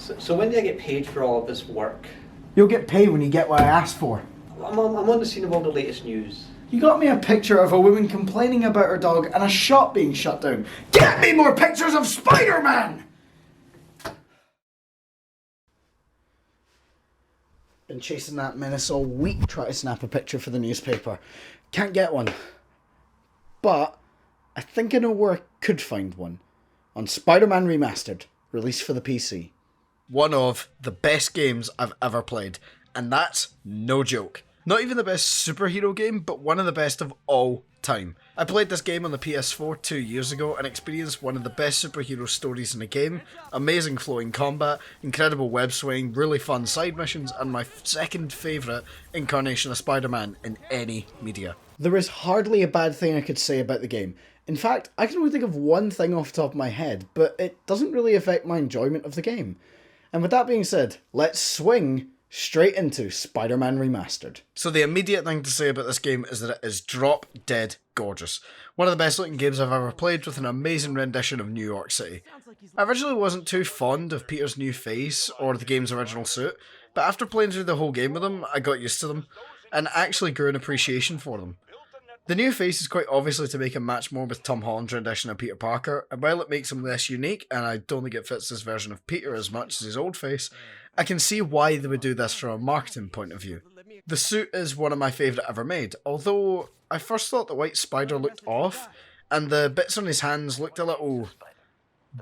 So when do I get paid for all of this work? You'll get paid when you get what I asked for. I'm on the scene of all the latest news. You got me a picture of a woman complaining about her dog and a shop being shut down. Get me more pictures of Spider-Man! Been chasing that menace all week trying to snap a picture for the newspaper. Can't get one. But I think I know where I could find one. On Spiderman Remastered, released for the PC. One of the best games I've ever played. And that's no joke. Not even the best superhero game, but one of the best of all time. I played this game on the PS4 2 years ago and experienced one of the best superhero stories in a game, amazing flowing combat, incredible web swing, really fun side missions, and my second favourite incarnation of Spider-Man in any media. There is hardly a bad thing I could say about the game. In fact, I can only think of one thing off the top of my head, but it doesn't really affect my enjoyment of the game. And with that being said, let's swing straight into Spider-Man Remastered. So the immediate thing to say about this game is that it is drop dead gorgeous. One of the best looking games I've ever played, with an amazing rendition of New York City. I originally wasn't too fond of Peter's new face or the game's original suit, but after playing through the whole game with them, I got used to them, and actually grew an appreciation for them. The new face is quite obviously to make him match more with Tom Holland's rendition of Peter Parker, and while it makes him less unique, and I don't think it fits this version of Peter as much as his old face, I can see why they would do this from a marketing point of view. The suit is one of my favourite ever made, although I first thought the white spider looked off, and the bits on his hands looked a little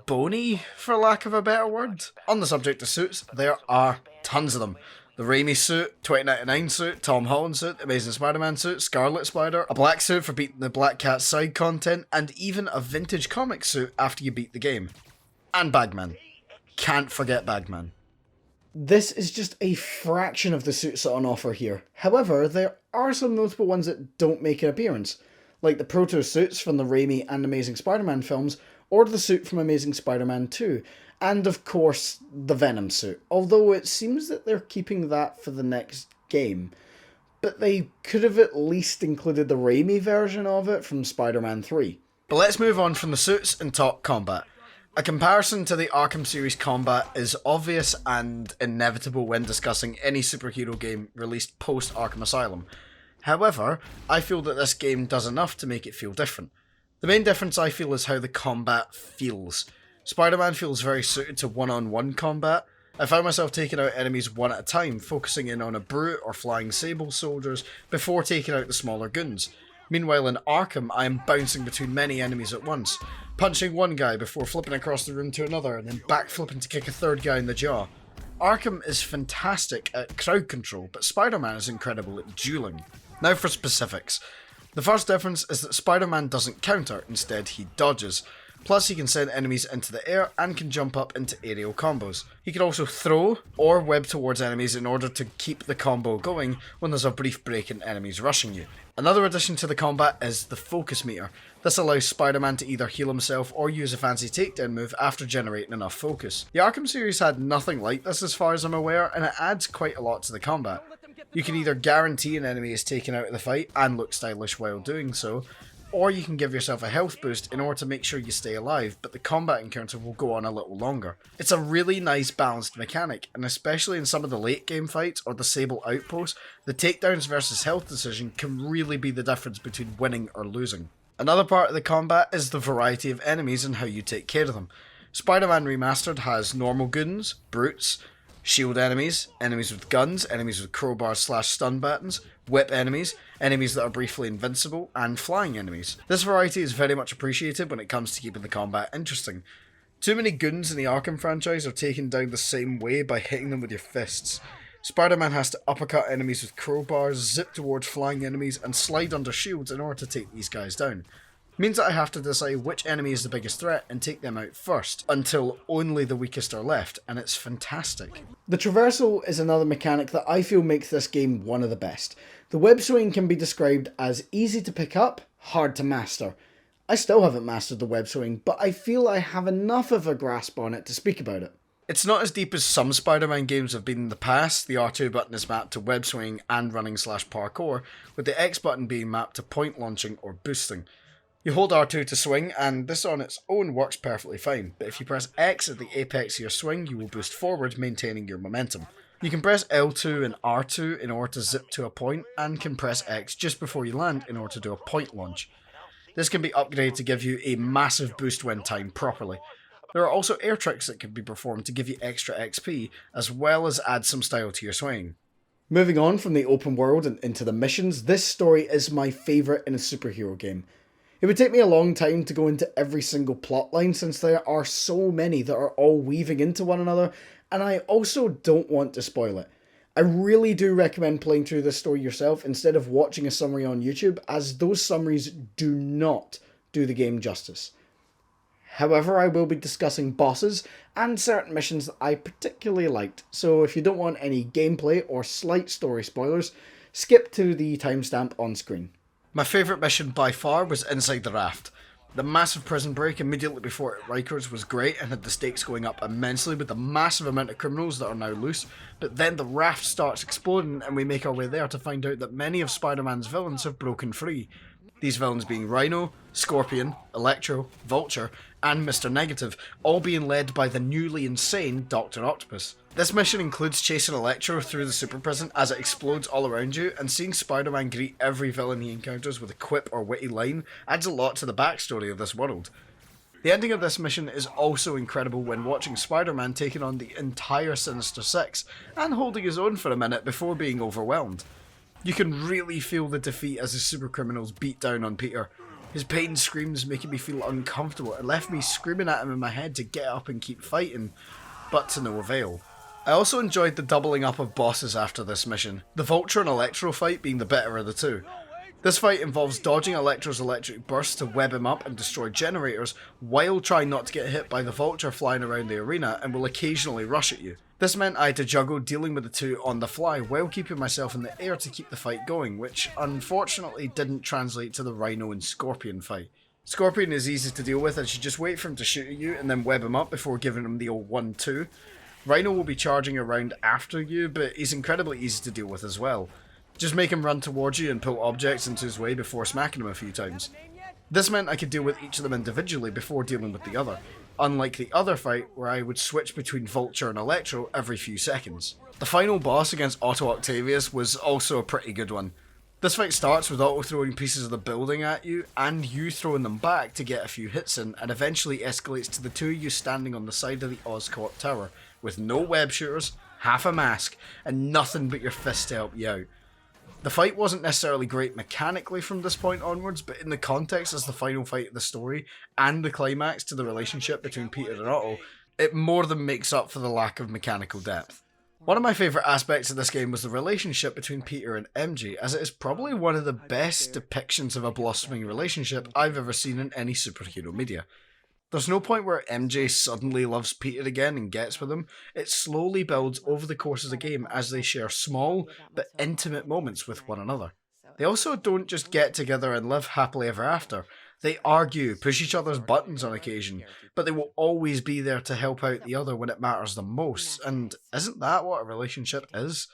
bony, for lack of a better word. On the subject of suits, there are tons of them. The Raimi suit, 2099 suit, Tom Holland suit, Amazing Spider-Man suit, Scarlet Spider, a black suit for beating the Black Cat side content, and even a vintage comic suit after you beat the game. And Bagman. Can't forget Bagman. This is just a fraction of the suits on offer here. However, there are some notable ones that don't make an appearance, like the Proto suits from the Raimi and Amazing Spider-Man films, or the suit from Amazing Spider-Man 2, and of course the Venom suit, although it seems that they're keeping that for the next game. But they could have at least included the Raimi version of it from Spider-Man 3. But let's move on from the suits and talk combat. A comparison to the Arkham series combat is obvious and inevitable when discussing any superhero game released post Arkham Asylum. However, I feel that this game does enough to make it feel different. The main difference I feel is how the combat feels. Spider-Man feels very suited to one-on-one combat. I found myself taking out enemies one at a time, focusing in on a brute or flying sable soldiers before taking out the smaller goons. Meanwhile in Arkham, I am bouncing between many enemies at once, punching one guy before flipping across the room to another and then backflipping to kick a third guy in the jaw. Arkham is fantastic at crowd control, but Spider-Man is incredible at dueling. Now for specifics. The first difference is that Spider-Man doesn't counter, instead he dodges. Plus he can send enemies into the air and can jump up into aerial combos. He can also throw or web towards enemies in order to keep the combo going when there's a brief break in enemies rushing you. Another addition to the combat is the focus meter. This allows Spider-Man to either heal himself or use a fancy takedown move after generating enough focus. The Arkham series had nothing like this as far as I'm aware, and it adds quite a lot to the combat. You can either guarantee an enemy is taken out of the fight and look stylish while doing so, or you can give yourself a health boost in order to make sure you stay alive, but the combat encounter will go on a little longer. It's a really nice balanced mechanic, and especially in some of the late game fights or the Sable outpost, the takedowns versus health decision can really be the difference between winning or losing. Another part of the combat is the variety of enemies and how you take care of them. Spider-Man Remastered has normal goons, brutes, shield enemies, enemies with guns, enemies with crowbars / stun buttons, whip enemies, enemies that are briefly invincible, and flying enemies. This variety is very much appreciated when it comes to keeping the combat interesting. Too many goons in the Arkham franchise are taken down the same way by hitting them with your fists. Spider-Man has to uppercut enemies with crowbars, zip towards flying enemies, and slide under shields in order to take these guys down. Means that I have to decide which enemy is the biggest threat and take them out first, until only the weakest are left, and it's fantastic. The traversal is another mechanic that I feel makes this game one of the best. The web swing can be described as easy to pick up, hard to master. I still haven't mastered the web swing, but I feel I have enough of a grasp on it to speak about it. It's not as deep as some Spider-Man games have been in the past. The R2 button is mapped to web swing and running / parkour, with the X button being mapped to point launching or boosting. You hold R2 to swing, and this on its own works perfectly fine, but if you press X at the apex of your swing, you will boost forward, maintaining your momentum. You can press L2 and R2 in order to zip to a point, and can press X just before you land in order to do a point launch. This can be upgraded to give you a massive boost when timed properly. There are also air tricks that can be performed to give you extra XP, as well as add some style to your swing. Moving on from the open world and into the missions, this story is my favourite in a superhero game. It would take me a long time to go into every single plotline since there are so many that are all weaving into one another, and I also don't want to spoil it. I really do recommend playing through this story yourself instead of watching a summary on YouTube, as those summaries do not do the game justice. However, I will be discussing bosses and certain missions that I particularly liked, so if you don't want any gameplay or slight story spoilers, skip to the timestamp on screen. My favourite mission by far was inside the raft. The massive prison break immediately before Rikers was great and had the stakes going up immensely with the massive amount of criminals that are now loose, but then the raft starts exploding and we make our way there to find out that many of Spider-Man's villains have broken free. These villains being Rhino, Scorpion, Electro, Vulture, and Mr. Negative, all being led by the newly insane Dr. Octopus. This mission includes chasing Electro through the super prison as it explodes all around you, and seeing Spider-Man greet every villain he encounters with a quip or witty line adds a lot to the backstory of this world. The ending of this mission is also incredible when watching Spider-Man taking on the entire Sinister Six, and holding his own for a minute before being overwhelmed. You can really feel the defeat as the super criminals beat down on Peter. His pain screams making me feel uncomfortable. It left me screaming at him in my head to get up and keep fighting, but to no avail. I also enjoyed the doubling up of bosses after this mission, the Vulture and Electro fight being the better of the two. This fight involves dodging Electro's electric bursts to web him up and destroy generators, while trying not to get hit by the Vulture flying around the arena and will occasionally rush at you. This meant I had to juggle dealing with the two on the fly while keeping myself in the air to keep the fight going, which unfortunately didn't translate to the Rhino and Scorpion fight. Scorpion is easy to deal with as you just wait for him to shoot at you and then web him up before giving him the old 1-2. Rhino will be charging around after you, but he's incredibly easy to deal with as well. Just make him run towards you and pull objects into his way before smacking him a few times. This meant I could deal with each of them individually before dealing with the other, unlike the other fight where I would switch between Vulture and Electro every few seconds. The final boss against Otto Octavius was also a pretty good one. This fight starts with Otto throwing pieces of the building at you, and you throwing them back to get a few hits in, and eventually escalates to the two of you standing on the side of the Oscorp Tower, with no web shooters, half a mask, and nothing but your fist to help you out. The fight wasn't necessarily great mechanically from this point onwards, but in the context as the final fight of the story, and the climax to the relationship between Peter and Otto, it more than makes up for the lack of mechanical depth. One of my favourite aspects of this game was the relationship between Peter and MJ, as it is probably one of the best depictions of a blossoming relationship I've ever seen in any superhero media. There's no point where MJ suddenly loves Peter again and gets with him. It slowly builds over the course of the game as they share small but intimate moments with one another. They also don't just get together and live happily ever after. They argue, push each other's buttons on occasion, but they will always be there to help out the other when it matters the most. And isn't that what a relationship is?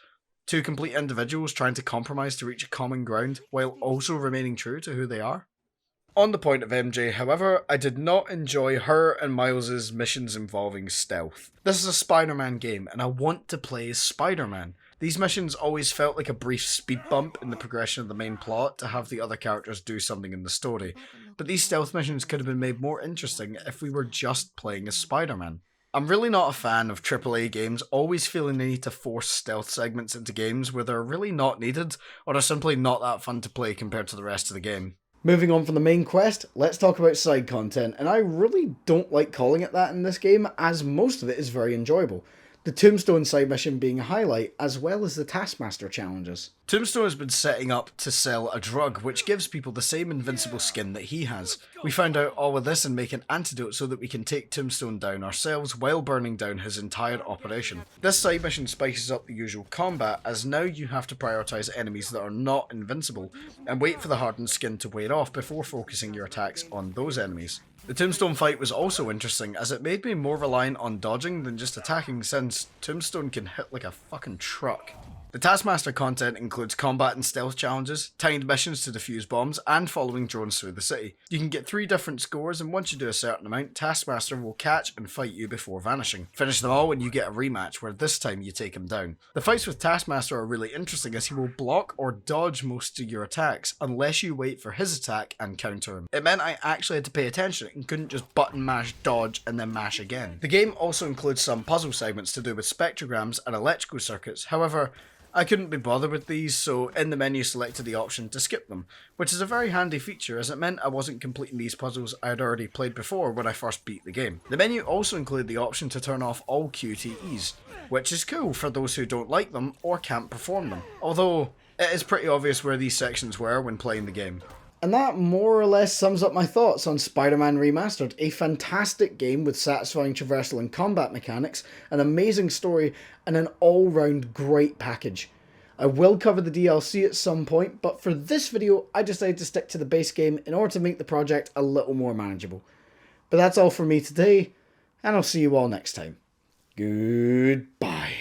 Two complete individuals trying to compromise to reach a common ground while also remaining true to who they are? On the point of MJ, however, I did not enjoy her and Miles' missions involving stealth. This is a Spider-Man game, and I want to play as Spider-Man. These missions always felt like a brief speed bump in the progression of the main plot to have the other characters do something in the story, but these stealth missions could have been made more interesting if we were just playing as Spider-Man. I'm really not a fan of AAA games always feeling the need to force stealth segments into games where they're really not needed, or are simply not that fun to play compared to the rest of the game. Moving on from the main quest, let's talk about side content, and I really don't like calling it that in this game, as most of it is very enjoyable. The Tombstone side mission being a highlight, as well as the Taskmaster challenges. Tombstone has been setting up to sell a drug which gives people the same invincible skin that he has. We found out all of this and make an antidote so that we can take Tombstone down ourselves while burning down his entire operation. This side mission spices up the usual combat, as now you have to prioritise enemies that are not invincible and wait for the hardened skin to wear off before focusing your attacks on those enemies. The Tombstone fight was also interesting, as it made me more reliant on dodging than just attacking, since Tombstone can hit like a fucking truck. The Taskmaster content includes combat and stealth challenges, timed missions to defuse bombs, and following drones through the city. You can get 3 different scores, and once you do a certain amount, Taskmaster will catch and fight you before vanishing. Finish them all and you get a rematch, where this time you take him down. The fights with Taskmaster are really interesting, as he will block or dodge most of your attacks, unless you wait for his attack and counter him. It meant I actually had to pay attention and couldn't just button mash dodge and then mash again. The game also includes some puzzle segments to do with spectrograms and electrical circuits. However, I couldn't be bothered with these, so in the menu selected the option to skip them, which is a very handy feature, as it meant I wasn't completing these puzzles I had already played before when I first beat the game. The menu also included the option to turn off all QTEs, which is cool for those who don't like them or can't perform them, although it is pretty obvious where these sections were when playing the game. And that more or less sums up my thoughts on Spider-Man Remastered, a fantastic game with satisfying traversal and combat mechanics, an amazing story, and an all-round great package. I will cover the DLC at some point, but for this video I decided to stick to the base game in order to make the project a little more manageable. But that's all from me today, and I'll see you all next time. Goodbye.